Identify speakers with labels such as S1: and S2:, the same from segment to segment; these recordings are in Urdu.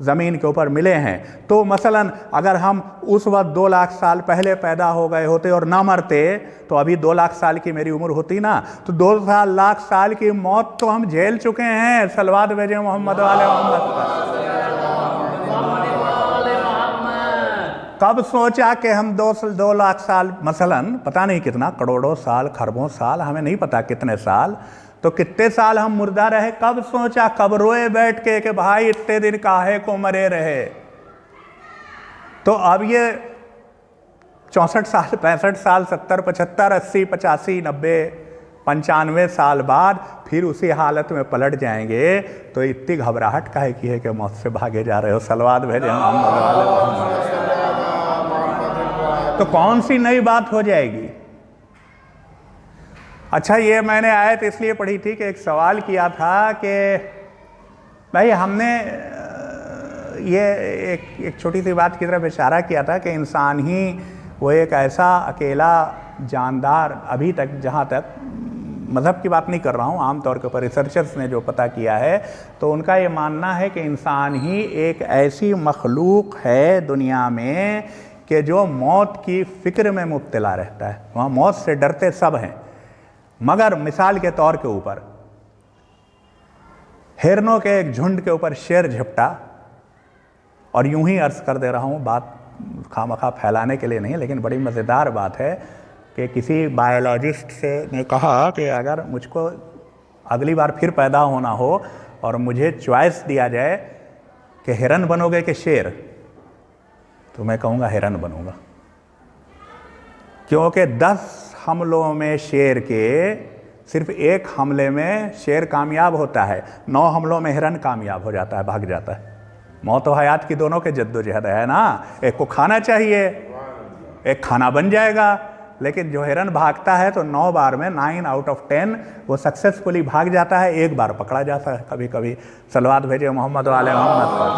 S1: زمین کے اوپر ملے ہیں۔ تو مثلا اگر ہم اس وقت 2 لاکھ سال پہلے پیدا ہو گئے ہوتے اور نہ مرتے تو ابھی 2 لاکھ سال کی میری عمر ہوتی نا، تو 2 لاکھ سال کی موت تو ہم جھیل چکے ہیں۔ صلوات بھیجیں محمد والے محمد۔ کب سوچا کہ ہم 2 لاکھ سال مثلا پتہ نہیں کتنا کروڑوں سال خربوں سال، ہمیں نہیں پتا کتنے سال، تو کتنے سال ہم مردہ رہے؟ کب سوچا؟ کب روئے بیٹھ کے کہ بھائی اتنے دن کاہے کو مرے رہے؟ تو اب یہ 64 سال 65 سال 70 75 80 85 90 95 سال بعد پھر اسی حالت میں پلٹ جائیں گے، تو اتنی گھبراہٹ کاہے کی ہے کہ موت سے بھاگے جا رہے ہو؟ صلوات بھیجیں محمد والے محمد۔ تو کون سی نئی بات ہو جائے گی؟ اچھا، یہ میں نے آیت اس لیے پڑھی تھی کہ ایک سوال کیا تھا کہ بھائی ہم نے یہ ایک چھوٹی سی بات کی طرف اشارہ کیا تھا کہ انسان ہی وہ ایک ایسا اکیلا جاندار، ابھی تک جہاں تک مذہب کی بات نہیں کر رہا ہوں، عام طور کے اوپر ریسرچرز نے جو پتہ کیا ہے تو ان کا یہ ماننا ہے کہ انسان ہی ایک ایسی مخلوق ہے دنیا میں کہ جو موت کی فکر میں مبتلا رہتا ہے۔ وہاں موت سے ڈرتے سب ہیں، مگر مثال کے طور کے اوپر ہرنوں کے ایک جھنڈ کے اوپر شیر جھپٹا، اور یوں ہی عرض کر دے رہا ہوں، بات خواہ پھیلانے کے لیے نہیں، لیکن بڑی مزیدار بات ہے کہ کسی بایولوجسٹ سے نے کہا کہ اگر مجھ کو اگلی بار پھر پیدا ہونا ہو اور مجھے چوائس دیا جائے کہ ہرن بنو گے کہ شیر، تو میں کہوں گا ہرن بنوں گا، کیونکہ 10 حملوں میں شیر کے صرف ایک حملے میں شیر کامیاب ہوتا ہے، 9 حملوں میں ہرن کامیاب ہو جاتا ہے، بھاگ جاتا ہے۔ موت و حیات کی دونوں کے جد و جہد ہے نا، ایک کو کھانا چاہیے، ایک کھانا بن جائے گا، لیکن جو ہرن بھاگتا ہے تو 9 بار میں 9 آؤٹ آف 10 وہ سکسیسفلی بھاگ جاتا ہے، ایک بار پکڑا جاتا ہے کبھی کبھی۔ صلوات بھیجے محمد والے محمد پر۔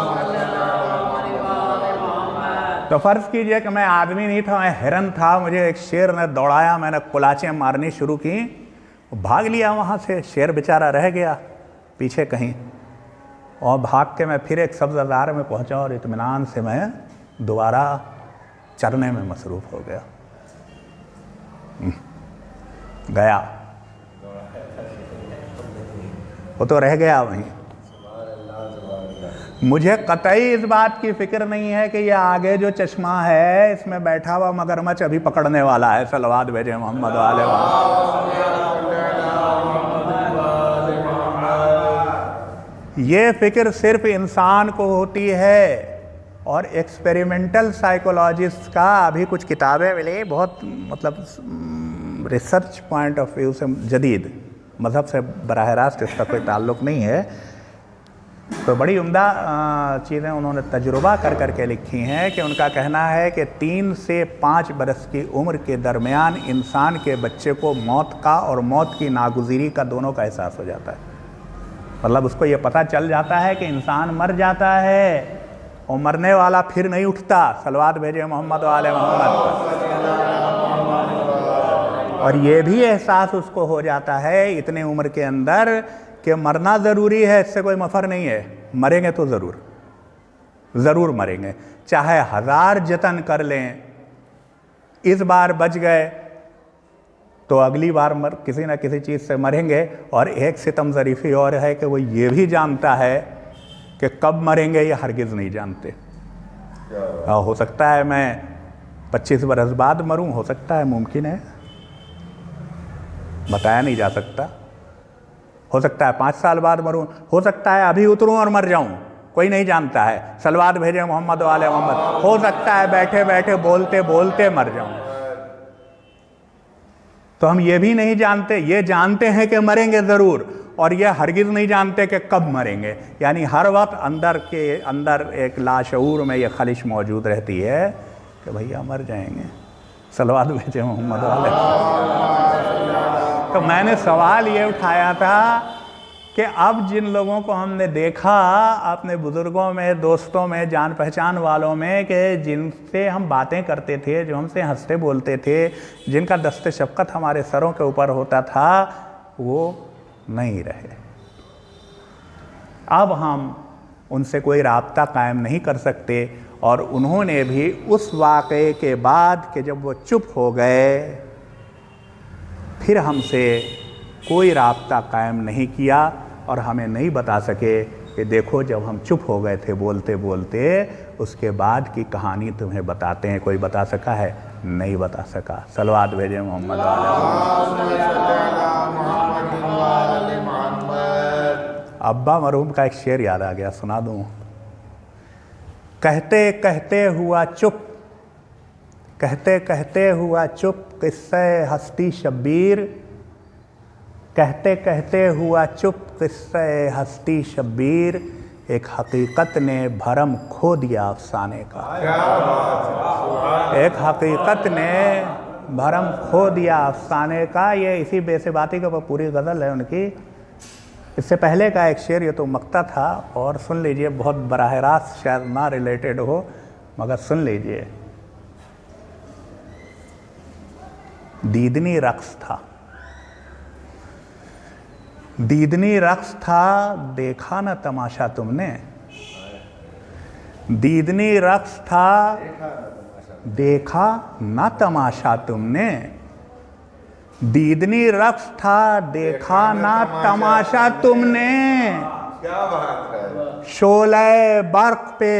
S1: تو فرض کیجئے کہ میں آدمی نہیں تھا، میں ہرن تھا، مجھے ایک شیر نے دوڑایا، میں نے کلاچیں مارنی شروع کی، بھاگ لیا وہاں سے، شیر بیچارہ رہ گیا پیچھے کہیں، اور بھاگ کے میں پھر ایک سبز زار میں پہنچا اور اطمینان سے میں دوبارہ چرنے میں مصروف ہو گیا۔ وہ تو رہ گیا وہیں۔ مجھے قطعی اس بات کی فکر نہیں ہے کہ یہ آگے جو چشمہ ہے اس میں بیٹھا ہوا مگرمچھ ابھی پکڑنے والا ہے۔ صلوات بھیجیں محمد والے یہ فکر صرف انسان کو ہوتی ہے، اور ایکسپیریمنٹل سائیکولوجسٹ کا ابھی کچھ کتابیں ملی، بہت مطلب ریسرچ پوائنٹ آف ویو سے جدید، مذہب سے براہ راست اس کا کوئی تعلق نہیں ہے، تو بڑی عمدہ چیزیں انہوں نے تجربہ کر کے لکھی ہیں کہ ان کا کہنا ہے کہ 3 سے 5 برس کی عمر کے درمیان انسان کے بچے کو موت کا اور موت کی ناگزیری کا دونوں کا احساس ہو جاتا ہے۔ مطلب اس کو یہ پتہ چل جاتا ہے کہ انسان مر جاتا ہے اور مرنے والا پھر نہیں اٹھتا۔ صلوات بھیجے محمد والے محمد۔ اور یہ بھی احساس اس کو ہو جاتا ہے اتنے عمر کے اندر کہ مرنا ضروری ہے، اس سے کوئی مفر نہیں ہے، مریں گے تو ضرور مریں گے، چاہے 1000 جتن کر لیں، اس بار بچ گئے تو اگلی بار کسی نہ کسی چیز سے مریں گے۔ اور ایک ستم ظریفی اور ہے کہ وہ یہ بھی جانتا ہے کہ کب مریں گے یہ ہرگز نہیں جانتے۔ ہو سکتا ہے میں 25 برس بعد مروں، ہو سکتا ہے، ممکن ہے، بتایا نہیں جا سکتا، ہو سکتا ہے 5 سال بعد مروں، ہو سکتا ہے ابھی اتروں اور مر جاؤں، کوئی نہیں جانتا ہے۔ صلوات بھیجیں محمد والے محمد۔ ہو سکتا ہے بیٹھے بیٹھے بولتے بولتے مر جاؤں۔ تو ہم یہ بھی نہیں جانتے، یہ جانتے ہیں کہ مریں گے ضرور، اور یہ ہرگز نہیں جانتے کہ کب مریں گے۔ یعنی ہر وقت اندر ایک لاشعور میں یہ خلش موجود رہتی ہے کہ بھیا مر جائیں گے۔ صلوات بھیجیں محمد والے۔ تو میں نے سوال یہ اٹھایا تھا کہ اب جن لوگوں کو ہم نے دیکھا اپنے بزرگوں میں، دوستوں میں، جان پہچان والوں میں، کہ جن سے ہم باتیں کرتے تھے، جو ہم سے ہنستے بولتے تھے، جن کا دست شفقت ہمارے سروں کے اوپر ہوتا تھا، وہ نہیں رہے۔ اب ہم ان سے کوئی رابطہ قائم نہیں کر سکتے، اور انہوں نے بھی اس واقعے کے بعد کہ جب وہ چپ ہو گئے پھر ہم سے کوئی رابطہ قائم نہیں کیا اور ہمیں نہیں بتا سکے کہ دیکھو جب ہم چپ ہو گئے تھے بولتے بولتے اس کے بعد کی کہانی تمہیں بتاتے ہیں۔ کوئی بتا سکا ہے؟ نہیں بتا سکا۔ صلوات بھیجیں محمد ابا مرحوم کا ایک شعر یاد آ گیا، سنا دوں؟ کہتے کہتے ہوا چپ، کہتے کہتے ہوا چپ قصہ ہستی شبیر، کہتے کہتے ہوا چپ قصہ ہستی شبیر، ایک حقیقت نے بھرم کھو دیا افسانے کا۔ ایک حقیقت نے بھرم کھو دیا افسانے کا۔ یہ اسی بے ثباتی کے اوپر پوری غزل ہے ان کی۔ اس سے پہلے کا ایک شعر، یہ تو مقطع تھا، اور سن لیجئے، بہت براہ راست شاید نہ ریلیٹڈ ہو مگر سن لیجئے۔ دیدنی رقص تھا، دیدنی رقص تھا، دیکھا نہ تماشا تم نے۔ دیدنی رقص تھا، دیکھا نہ تماشا تم نے۔ دیدنی رقص تھا، دیکھا نہ تماشا تم نے۔ شعلہ برق پہ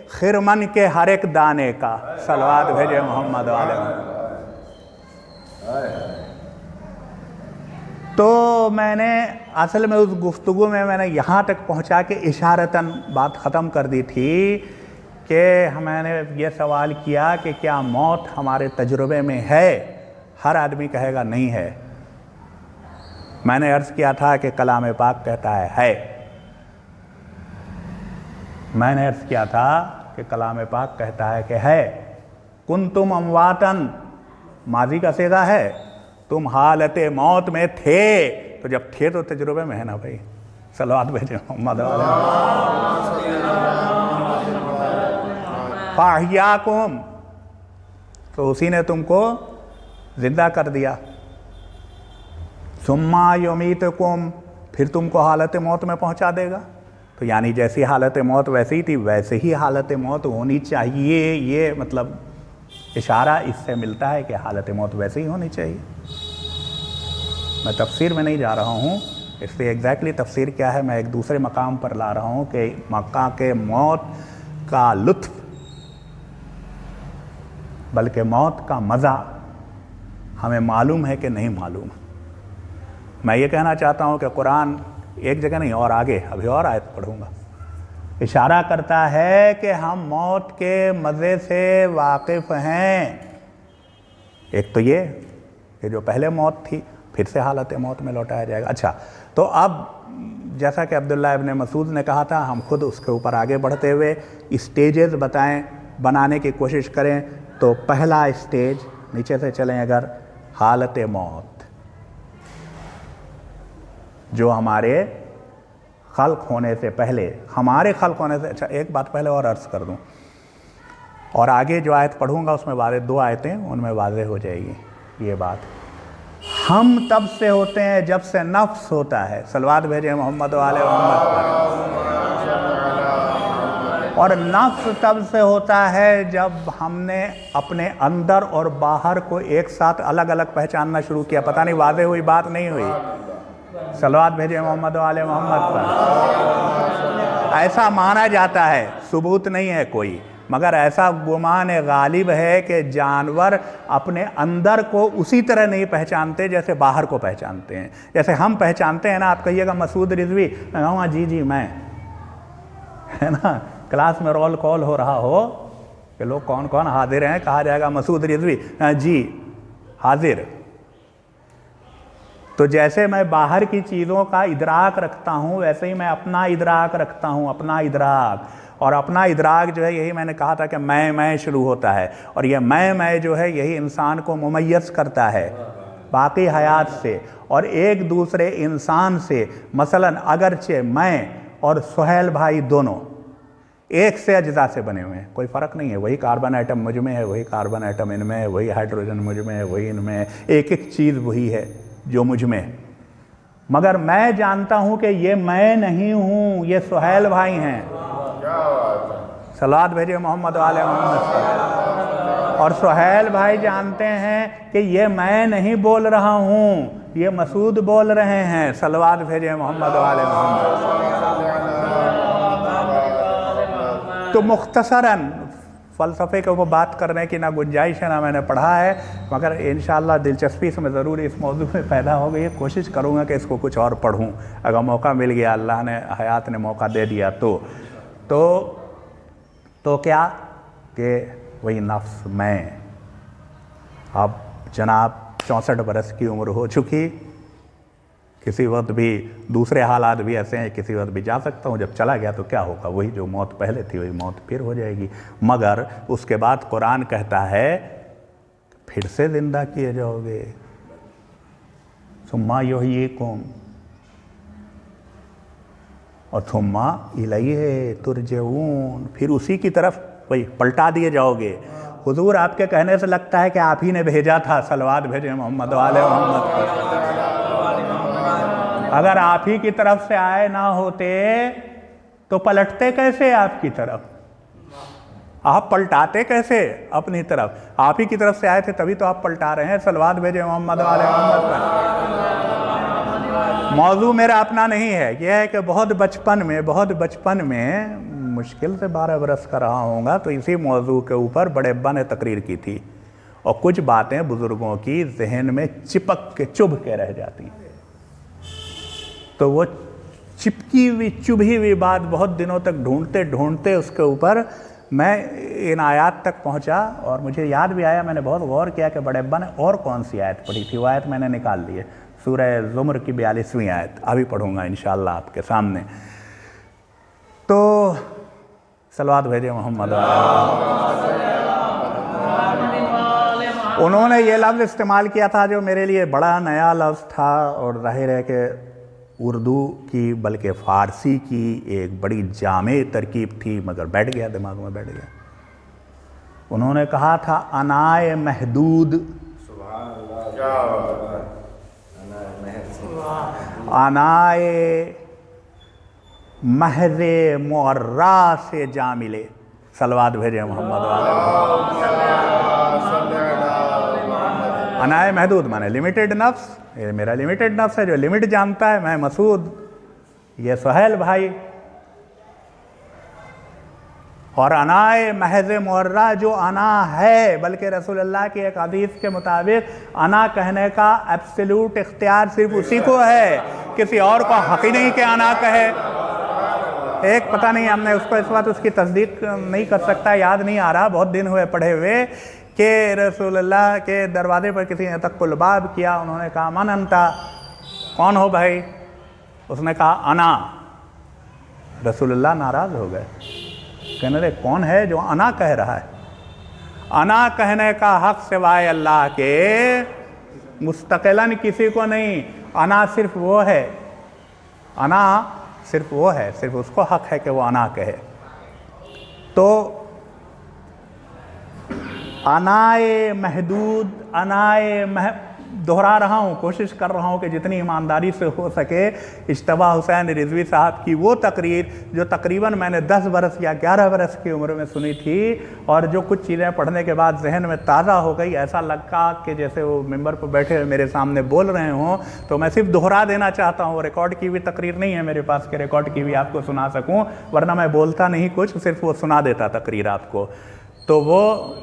S1: خرمن کے ہر ایک دانے کا۔ صلوات بھیجے محمد علیہ۔ تو میں نے اصل میں اس گفتگو میں نے یہاں تک پہنچا کے اشارتاً بات ختم کر دی تھی کہ میں نے یہ سوال کیا کہ کیا موت ہمارے تجربے میں ہے؟ ہر آدمی کہے گا نہیں ہے۔ میں نے عرض کیا تھا کہ کلام پاک کہتا ہے۔ میں نے عرض کیا تھا کہ کلام پاک کہتا ہے کہ ہے۔ کنتم امواتن ماضی کا صیغہ ہے، تم حالت موت میں تھے، تو جب تھے تو تجربے میں ہے نا بھائی۔ صلوات بھیجیں محمد فاحیاکم، تو اسی نے تم کو زندہ کر دیا۔ ثم یمیتکم، پھر تم کو حالت موت میں پہنچا دے گا۔ تو یعنی جیسی حالت موت ویسی تھی، ویسے ہی حالت موت ہونی چاہیے۔ یہ مطلب اشارہ اس سے ملتا ہے کہ حالت موت ویسے ہی ہونی چاہیے۔ میں تفسیر میں نہیں جا رہا ہوں، اس لیے ایگزیکٹلی تفسیر کیا ہے میں ایک دوسرے مقام پر لا رہا ہوں کہ مکہ کے موت کا لطف بلکہ موت کا مزہ ہمیں معلوم ہے کہ نہیں معلوم۔ میں یہ کہنا چاہتا ہوں کہ قرآن ایک جگہ نہیں اور آگے ابھی اور آیت پڑھوں گا، اشارہ کرتا ہے کہ ہم موت کے مزے سے واقف ہیں۔ ایک تو یہ کہ جو پہلے موت تھی پھر سے حالت موت میں لوٹایا جائے گا۔ اچھا، تو اب جیسا کہ عبداللہ ابن مسعود نے کہا تھا، ہم خود اس کے اوپر آگے بڑھتے ہوئے اسٹیجز بنانے کی کوشش کریں۔ تو پہلا اسٹیج، نیچے سے چلیں اگر، حالت موت جو ہمارے خلق ہونے سے پہلے، ہمارے خلق ہونے سے، اچھا ایک بات پہلے اور عرض کر دوں، اور آگے جو آیت پڑھوں گا اس میں واضح 2 آیتیں ان میں واضح ہو جائے گی یہ بات۔ ہم تب سے ہوتے ہیں جب سے نفس ہوتا ہے۔ صلوات بھیجیں محمد و آل محمد پر۔ اور نفس تب سے ہوتا ہے جب ہم نے اپنے اندر اور باہر کو ایک ساتھ الگ الگ پہچاننا شروع کیا۔ پتہ نہیں واضح ہوئی بات نہیں ہوئی؟ صلوات بھیجیں محمد و آل محمد پر۔ ایسا مانا جاتا ہے، ثبوت نہیں ہے کوئی، مگر ایسا گمان غالب ہے کہ جانور اپنے اندر کو اسی طرح نہیں پہچانتے جیسے باہر کو پہچانتے ہیں۔ جیسے ہم پہچانتے ہیں نا، آپ کہیے گا مسعود رضوی، میں کہوں گا جی میں، ہے نا، کلاس میں رول کال ہو رہا ہو کہ لوگ کون کون حاضر ہیں، کہا جائے گا مسعود رضوی، جی حاضر۔ تو جیسے میں باہر کی چیزوں کا ادراک رکھتا ہوں ویسے ہی میں اپنا ادراک رکھتا ہوں، اپنا ادراک۔ اور اپنا ادراک جو ہے، یہی میں نے کہا تھا کہ میں شروع ہوتا ہے، اور یہ میں جو ہے یہی انسان کو ممیز کرتا ہے باقی حیات سے اور ایک دوسرے انسان سے۔ مثلا اگرچہ میں اور سہیل بھائی دونوں ایک سے اجزاء سے بنے ہوئے ہیں، کوئی فرق نہیں ہے، وہی کاربن ایٹم مجھ میں ہے، وہی کاربن ایٹم ان میں ہے، وہی ہائیڈروجن مجھ میں ہے، وہی ان میں ہے، ایک چیز وہی ہے جو مجھ میں ہے، مگر میں جانتا ہوں کہ یہ میں نہیں ہوں، یہ سہیل بھائی ہیں، صلوات بھیجیے محمد والے محمد۔ اور سہیل بھائی جانتے ہیں کہ یہ میں نہیں بول رہا ہوں، یہ مسعود بول رہے ہیں، صلوات بھیجیے محمد والے محمد۔ تو مختصراً فلسفے کے اوپر بات کرنے کی نہ گنجائش ہے نہ میں نے پڑھا ہے، مگر انشاءاللہ دلچسپی سے میں ضرور اس موضوع میں پیدا ہو گئی، کوشش کروں گا کہ اس کو کچھ اور پڑھوں اگر موقع مل گیا، اللہ نے حیات نے موقع دے دیا تو کیا کہ وہی نفس میں اب جناب 64 برس کی عمر ہو چکی، کسی وقت بھی دوسرے حالات بھی ایسے ہیں، کسی وقت بھی جا سکتا ہوں، جب چلا گیا تو کیا ہوگا، وہی جو موت پہلے تھی وہی موت پھر ہو جائے گی، مگر اس کے بعد قرآن کہتا ہے پھر سے زندہ کیے جاؤ گے، ثم یحییکم اور ثم الیہ ترجعون، پھر اسی کی طرف وہی پلٹا دیے جاؤ گے۔ حضور آپ کے کہنے سے لگتا ہے کہ آپ ہی نے بھیجا تھا، صلوات بھیجے محمد والے محمد پر۔ اگر آپ ہی کی طرف سے آئے نہ ہوتے تو پلٹتے کیسے آپ کی طرف، آپ پلٹاتے کیسے اپنی طرف، آپ ہی کی طرف سے آئے تھے تبھی تو آپ پلٹا رہے ہیں، صلوات بھیجے محمد والے محمد پر۔ موضوع میرا اپنا نہیں ہے، یہ ہے کہ بہت بچپن میں مشکل سے 12 برس کا رہا ہوں گا، تو اسی موضوع کے اوپر بڑے ابا نے تقریر کی تھی، اور کچھ باتیں بزرگوں کی ذہن میں چپک کے چبھ کے رہ جاتی، تو وہ چبھی ہوئی بات بہت دنوں تک ڈھونڈتے اس کے اوپر میں ان آیات تک پہنچا، اور مجھے یاد بھی آیا، میں نے بہت غور کیا کہ بڑے ابا نے اور کون سی آیت پڑھی تھی، وہ آیت میں نے نکال لی ہے، سورہ زمر کی 42ویں آیت، ابھی پڑھوں گا انشاءاللہ آپ کے سامنے۔ تو صلوات بھیجے محمد۔ انہوں نے یہ لفظ استعمال کیا تھا جو میرے لیے بڑا نیا لفظ تھا، اور ظاہر ہے کہ اردو کی بلکہ فارسی کی ایک بڑی جامع ترکیب تھی، مگر بیٹھ گیا، دماغ میں بیٹھ گیا۔ انہوں نے کہا تھا انائے محدود، انائے محض معرّہ سے جا ملے، صلوات بھیجے محمد والے۔ انائے محدود مانے لمیٹڈ نفس، یہ میرا لمیٹڈ نفس ہے جو لمٹ جانتا ہے، میں مسعود، یہ سہیل بھائی، اور انائے محض معرّہ جو انا ہے، بلکہ رسول اللہ کی ایک حدیث کے مطابق انا کہنے کا ایبسلیوٹ اختیار صرف اسی کو ہے، کسی اور کو حق ہی نہیں کہ انا کہے۔ ایک پتہ نہیں، ہم نے اس کو اس وقت اس کی تصدیق نہیں کر سکتا، یاد نہیں آ رہا، بہت دن ہوئے پڑھے ہوئے، کہ رسول اللہ کے دروازے پر کسی نے تک الباب کیا، انہوں نے کہا من انتا، کون ہو بھائی؟ اس نے کہا انا۔ رسول اللہ ناراض ہو گئے، کہنے لگے کون ہے جو انا کہہ رہا ہے؟ انا کہنے کا حق سوائے اللہ کے مستقلاً کسی کو نہیں، انا صرف وہ ہے، انا صرف وہ ہے، صرف اس کو حق ہے کہ وہ انا کہے۔ تو انائے محدود، دہرا رہا ہوں، کوشش کر رہا ہوں کہ جتنی ایمانداری سے ہو سکے اجتبیٰ حسین رضوی صاحب کی وہ تقریر جو تقریباً میں نے 10 برس یا 11 برس کی عمر میں سنی تھی، اور جو کچھ چیزیں پڑھنے کے بعد ذہن میں تازہ ہو گئی، ایسا لگا کہ جیسے وہ ممبر پر بیٹھے ہوئے میرے سامنے بول رہے ہوں، تو میں صرف دہرا دینا چاہتا ہوں۔ ریکارڈ کی ہوئی تقریر نہیں ہے میرے پاس کہ ریکارڈ کی ہوئی آپ کو سنا سکوں، ورنہ میں بولتا نہیں کچھ، صرف وہ سنا دیتا تقریر آپ کو۔ تو وہ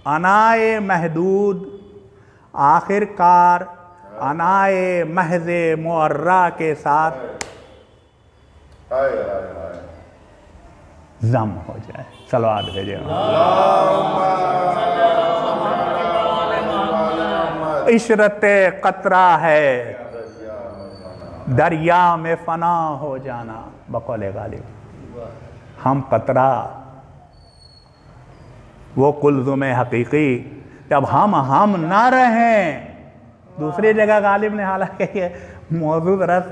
S1: انائے محدود، آخر کار انائے محض معرّہ کے ساتھ ضم ہو جائے، صلوات بھیجے۔ عشرت قطرہ ہے دریا میں فنا ہو جانا، بقول غالب ہم قطرہ، وہ کلزم حقیقی جب ہم نہ رہیں۔ دوسری جگہ غالب نے، حالانکہ یہ موضوع رس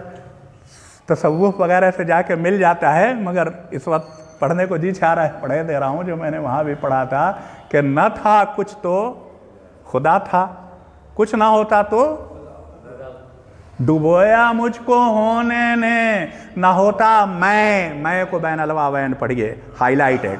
S1: تصوف وغیرہ سے جا کے مل جاتا ہے، مگر اس وقت پڑھنے کو جی چاہ رہا ہے، پڑھے دے رہا ہوں، جو میں نے وہاں بھی پڑھا تھا کہ نہ تھا کچھ تو خدا تھا، کچھ نہ ہوتا تو ڈبویا مجھ کو ہونے نے، نہ ہوتا میں کو بین الواوین پڑھیے ہائی لائٹڈ،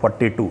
S1: 42।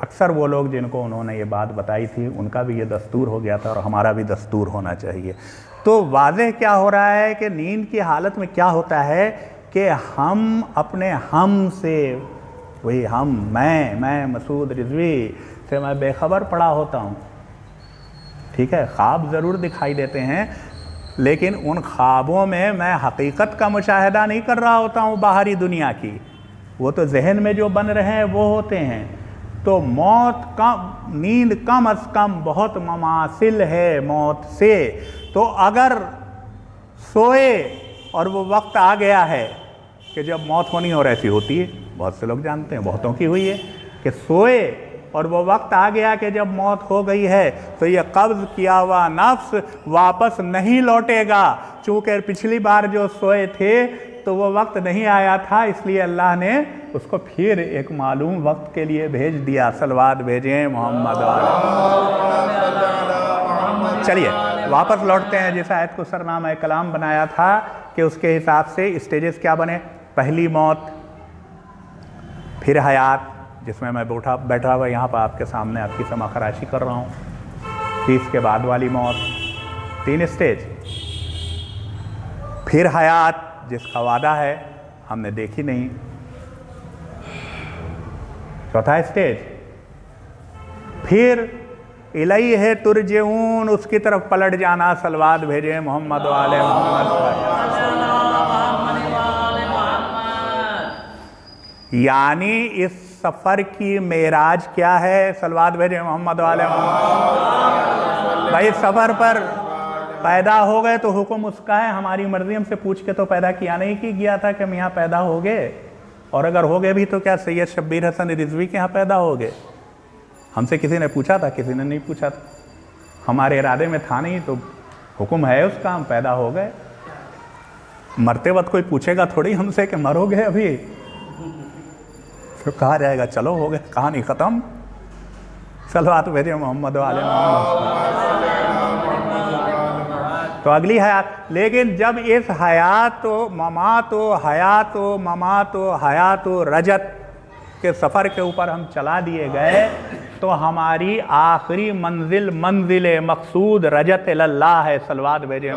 S1: اکثر وہ لوگ جن کو انہوں نے یہ بات بتائی تھی ان کا بھی یہ دستور ہو گیا تھا اور ہمارا بھی دستور ہونا چاہیے۔ تو واضح کیا ہو رہا ہے کہ نیند کی حالت میں کیا ہوتا ہے کہ ہم اپنے ہم سے، وہی ہم، میں مسعود رضوی سے میں بے خبر پڑا ہوتا ہوں، ٹھیک ہے؟ خواب ضرور دکھائی دیتے ہیں لیکن ان خوابوں میں میں حقیقت کا مشاہدہ نہیں کر رہا ہوتا ہوں باہری دنیا کی، وہ تو ذہن میں جو بن رہے ہیں وہ ہوتے ہیں۔ تو موت نیند کم از کم بہت مماثل ہے موت سے۔ تو اگر سوئے اور وہ وقت آ گیا ہے کہ جب موت ہونی اور ایسی ہوتی ہے، بہت سے لوگ جانتے ہیں، بہتوں کی ہوئی ہے کہ سوئے اور وہ وقت آ گیا کہ جب موت ہو گئی ہے تو یہ قبض کیا ہوا نفس واپس نہیں لوٹے گا، چونکہ پچھلی بار جو سوئے تھے تو وہ وقت نہیں آیا تھا، اس لیے اللہ نے اس کو پھر ایک معلوم وقت کے لیے بھیج دیا۔ صلوات بھیجیں محمد چلیے واپس لوٹتے ہیں جس آیت کو سرنامہ کلام بنایا تھا کہ اس کے حساب سے اسٹیجز کیا بنے؟ پہلی موت، پھر حیات جس میں بیٹھا ہوا یہاں پر آپ کے سامنے آپ کی سمع خراشی کر رہا ہوں، پھر اس کے بعد والی موت، 3 اسٹیج، پھر حیات جس کا وعدہ ہے ہم نے دیکھی نہیں، چوتھا اسٹیج، پھر الیہ ترجعون، اس کی طرف پلٹ جانا۔ صلوات بھیجیں محمد و آل محمد۔ یعنی اس سفر کی معراج کیا ہے؟ صلوات بھیجیں محمد و آل محمد۔ بھائی سفر پر پیدا ہو گئے تو حکم اس کا ہے، ہماری مرضی ہم سے پوچھ کے تو پیدا کیا نہیں کی گیا تھا کہ ہم یہاں پیدا ہو گئے، اور اگر ہو گئے بھی تو کیا سید شبیر حسن رضوی کے یہاں پیدا ہو گئے؟ ہم سے کسی نے پوچھا تھا؟ کسی نے نہیں پوچھا تھا، ہمارے ارادے میں تھا نہیں، تو حکم ہے اس کا، ہم پیدا ہو گئے۔ مرتے وقت کوئی پوچھے گا تھوڑی ہم سے کہ مرو گے ابھی، پھر کہا جائے گا چلو ہو گئے، کہانی ختم۔ صلوات بھیجیں محمد و آل محمد۔ تو اگلی حیات، لیکن جب اس حیات و ممات و حیات و ممات و حیات و رجت کے سفر کے اوپر ہم چلا دیے گئے تو ہماری آخری منزل منزل مقصود رجت اللہ ہے۔ صلوات بھیجیں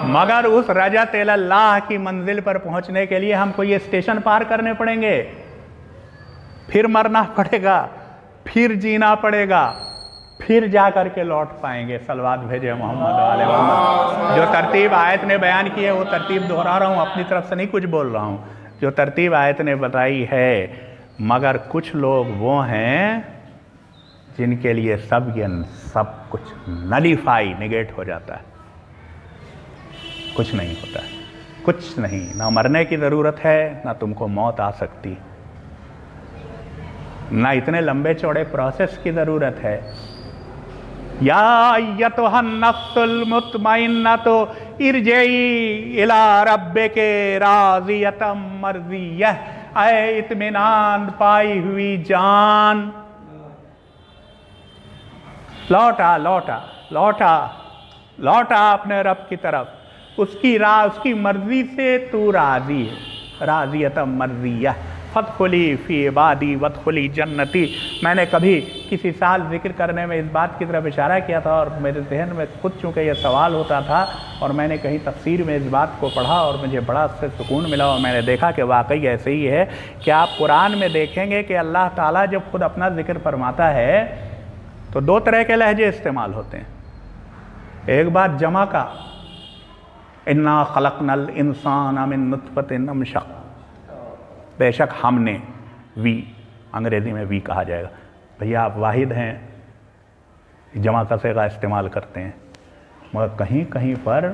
S1: مگر اس رجت اللہ کی منزل پر پہنچنے کے لیے ہم کو یہ اسٹیشن پار کرنے پڑیں گے، پھر مرنا پڑے گا، پھر جینا پڑے گا، پھر جا کر کے لوٹ پائیں گے۔ صلوات بھیجیں محمد علیہ وسلم۔ جو ترتیب آیت نے بیان کی ہے وہ ترتیب دہرا رہا ہوں، اپنی طرف سے نہیں کچھ بول رہا ہوں، جو ترتیب آیت نے بتائی ہے۔ مگر کچھ لوگ وہ ہیں جن کے لیے سب کچھ نلیفائی نگیٹ ہو جاتا ہے، کچھ نہیں ہوتا ہے، کچھ نہیں، نہ مرنے کی ضرورت ہے، نہ تم کو موت آ سکتی، نہ اتنے لمبے چوڑے پروسیس کی ضرورت ہے۔ یا ایتھا النفس المطمئنۃ ارجعی الی ربک راضیۃ مرضیہ، اے اطمینان پائی ہوئی جان، لوٹا لوٹا لوٹا لوٹا اپنے رب کی طرف، اس کی مرضی سے تو راضی ہے، راضیۃ مرضیہ، فادخلی فی عبادی وادخلی جنتی۔ میں نے کبھی کسی سال ذکر کرنے میں اس بات کی طرف اشارہ کیا تھا، اور میرے ذہن میں خود چونکہ یہ سوال ہوتا تھا، اور میں نے کہیں تفسیر میں اس بات کو پڑھا اور مجھے بڑا اس سے سکون ملا، اور میں نے دیکھا کہ واقعی ایسے ہی ہے کہ آپ قرآن میں دیکھیں گے کہ اللہ تعالیٰ جب خود اپنا ذکر فرماتا ہے تو 2 طرح کے لہجے استعمال ہوتے ہیں۔ ایک بات جمع کا، انا خلقنا الانسان من نطفۃ امشق، بے شک ہم نے، وی انگریزی میں وی کہا جائے گا، بھیا آپ واحد ہیں، جمع کا صیغہ استعمال کرتے ہیں، مگر کہیں کہیں پر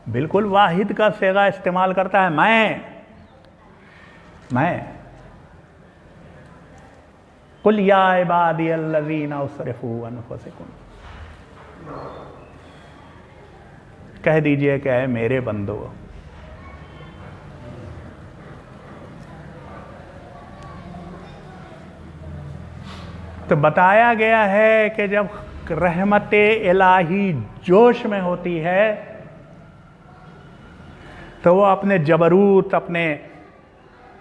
S1: بالکل واحد کا صیغہ استعمال کرتا ہے، میں قل یا عبادی الذین اسرفوا انفسکم، کہہ دیجئے کہ اے میرے بندو، تو بتایا گیا ہے کہ جب رحمت الہی جوش میں ہوتی ہے تو وہ اپنے جبروت، اپنے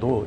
S1: 2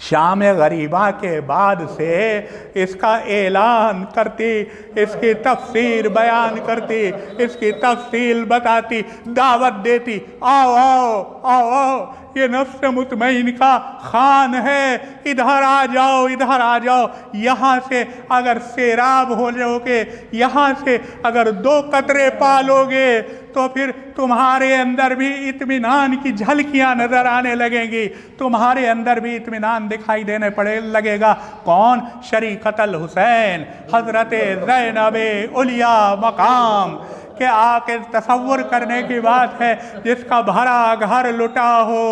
S1: شام غریبہ کے بعد سے اس کا اعلان کرتی، اس کی تفسیر بیان کرتی، اس کی تفصیل بتاتی، دعوت دیتی، آؤ آؤ آؤ آؤ، یہ نفس مطمئن کا خان ہے، ادھر آ جاؤ ادھر آ جاؤ، یہاں سے اگر سیراب ہو جاؤ گے، یہاں سے اگر 2 قطرے پالو گے تو پھر تمہارے اندر بھی اطمینان کی جھلکیاں نظر آنے لگیں گی، تمہارے اندر بھی اطمینان دکھائی دینے لگے گا۔ کون؟ شریکت الحسین، حضرت زینب علیٰ مقام، کہ آ کے تصور کرنے کی بات ہے، جس کا بھرا گھر لٹا ہو،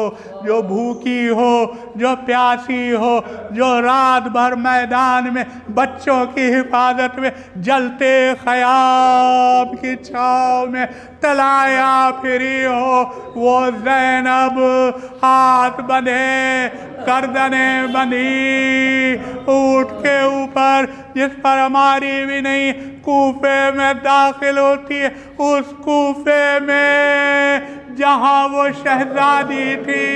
S1: جو بھوکی ہو، جو پیاسی ہو، جو رات بھر میدان میں بچوں کی حفاظت میں جلتے خیام کی چھاؤں میں تلایا پھری ہو، وہ زینب ہاتھ بندھے گردنیں بندھی اونٹ کے اوپر، جس پر ہماری بھی نہیں، کوفے میں داخل ہوتی ہے، اس کوفے میں جہاں وہ شہزادی تھی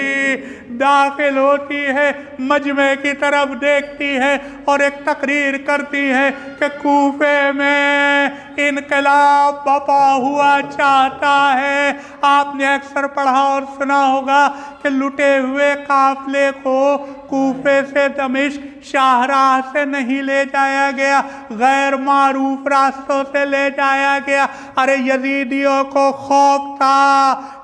S1: داخل ہوتی ہے، مجمع کی طرف دیکھتی ہے اور ایک تقریر کرتی ہے کہ کوفے میں انقلاب بپا ہوا چاہتا ہے۔ آپ نے اکثر پڑھا اور سنا ہوگا کہ لٹے ہوئے قافلے کو کوفے سے دمشق شاہراہ سے نہیں لے جایا گیا، غیر معروف راستوں سے لے جایا گیا۔ ارے یزیدیوں کو خوف تھا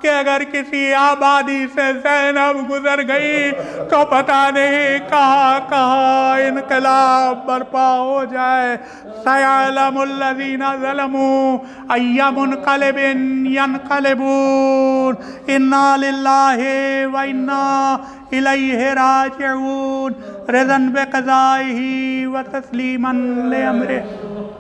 S1: کہ اگر کسی آبادی سے زینب گزر گئی تو پتہ نہیں کہاں کہاں انقلاب برپا ہو جائے۔ سَيَعْلَمُ الَّذِينَ ظَلَمُوا أَيَّ مُنْقَلِبٍ يَنْقَلِبُونَ إِنَّا لِلَّهِ وَإِنَّا إِلَيْهِ رَاجِعُونَ رضاً بِقَضَائِهِ وَتَسْلِيمًا لِأَمْرِهِ۔